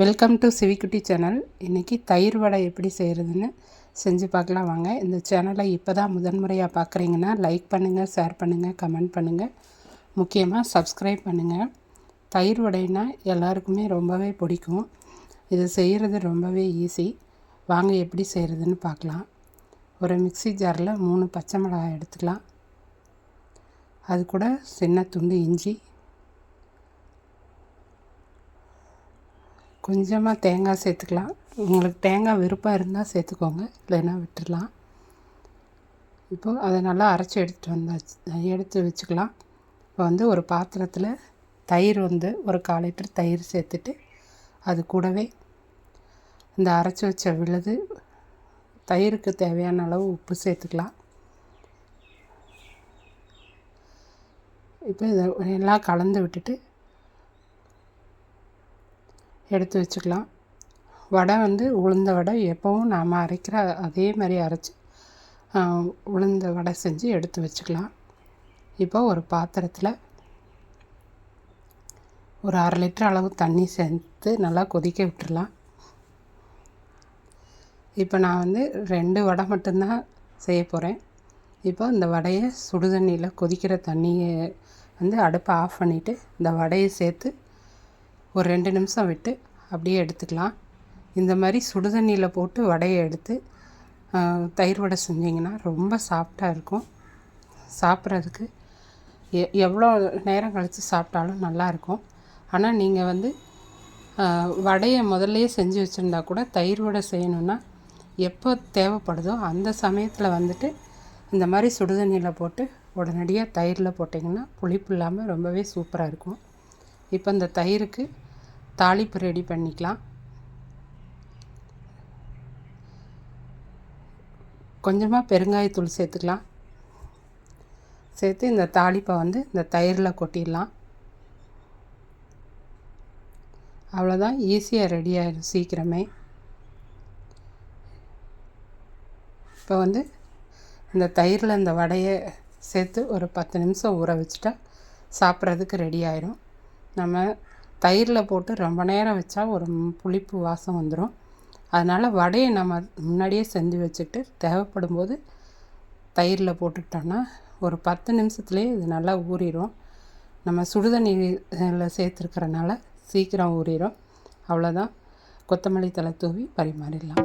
Welcome to சிவிக்குட்டி channel. இன்றைக்கி தயிர் வடை எப்படி செய்கிறதுன்னு செஞ்சு பார்க்கலாம் வாங்க. இந்த சேனலை இப்போ தான் முதன்முறையாக பார்க்குறீங்கன்னா லைக் பண்ணுங்கள், ஷேர் பண்ணுங்கள், கமெண்ட் பண்ணுங்கள், முக்கியமாக சப்ஸ்கிரைப் பண்ணுங்கள். தயிர் வடைனா எல்லாருக்குமே ரொம்பவே பிடிக்கும். இது செய்கிறது ரொம்பவே ஈஸி. வாங்க எப்படி செய்கிறதுன்னு பார்க்கலாம். ஒரு மிக்ஸி ஜாரில் 3 பச்சை மிளகாய் எடுத்துக்கலாம். அது கூட சின்ன துண்டு இஞ்சி, கொஞ்சமாக தேங்காய் சேர்த்துக்கலாம். உங்களுக்கு தேங்காய் விருப்பம் இருந்தால் சேர்த்துக்கோங்க, இல்லைன்னா விட்டுடலாம். இப்போது அதை நல்லா அரைச்சி எடுத்து வச்சுக்கலாம். இப்போ ஒரு பாத்திரத்தில் தயிர் ஒரு 1/4 லிட்டர் தயிர் சேர்த்துட்டு அது கூடவே இந்த அரைச்சி வச்ச விழுது, தயிருக்கு தேவையான அளவு உப்பு சேர்த்துக்கலாம். இப்போ இதை எல்லாம் கலந்து விட்டுட்டு எடுத்து வச்சுக்கலாம். வடை உளுந்த வடை எப்போவும் நாம் அரைக்கிற அதே மாதிரி அரைச்சி உளுந்த வடை செஞ்சு எடுத்து வச்சுக்கலாம். இப்போ ஒரு பாத்திரத்தில் ஒரு 1/2 லிட்டர் அளவு தண்ணி சேர்த்து நல்லா கொதிக்க விட்டுடலாம். இப்போ நான் 2 வடை மட்டும்தான் செய்ய போகிறேன். இப்போ இந்த வடையை சுடுதண்ணியில் கொதிக்கிற தண்ணியை அடுப்பை ஆஃப் பண்ணிவிட்டு இந்த வடையை சேர்த்து ஒரு 2 நிமிஷம் விட்டு அப்படியே எடுத்துக்கலாம். இந்த மாதிரி சுடுதண்ணியில் போட்டு வடையை எடுத்து தயிர் வடை செஞ்சிங்கன்னா ரொம்ப சாஃப்டாக இருக்கும். சாப்பிட்றதுக்கு எவ்வளோ நேரம் கழித்து சாப்பிட்டாலும் நல்லாயிருக்கும். ஆனால் நீங்கள் வடையை முதல்லையே செஞ்சு வச்சுருந்தா கூட தயிர் வடை செய்யணுன்னா எப்போ தேவைப்படுதோ அந்த சமயத்தில் இந்த மாதிரி சுடுதண்ணியில் போட்டு உடனடியாக தயிரில் போட்டிங்கன்னா புளிப்பு இல்லாமல் ரொம்பவே சூப்பராக இருக்கும். இப்போ இந்த தயிருக்கு தாளிப்பு ரெடி பண்ணிக்கலாம். கொஞ்சமாக பெருங்காயத்தூள் சேர்த்துக்கலாம். சேர்த்து இந்த தாளிப்பை இந்த தயிரில் கொட்டிடலாம். அவ்வளோதான், ஈஸியாக ரெடி ஆகிடும் சீக்கிரமே. இப்போ இந்த தயிரில் இந்த வடையை சேர்த்து ஒரு 10 நிமிஷம் ஊற வச்சுட்டா சாப்பிட்றதுக்கு ரெடி ஆயிடும். நம்ம தயிரில் போட்டு ரொம்ப நேரம் வச்சா ஒரு புளிப்பு வாசம் வந்துடும். அதனால் வடையை நம்ம முன்னாடியே செஞ்சு வச்சுட்டு தேவைப்படும் போது தயிரில் போட்டுக்கிட்டோன்னா ஒரு 10 நிமிஷத்துலேயே இது நல்லா ஊறிடும். நம்ம சுடுதண்ணியில் சேர்த்துருக்கறனால சீக்கிரம் ஊறிடும். அவ்வளோதான், கொத்தமல்லி தழை தூவி பரிமாறிடலாம்.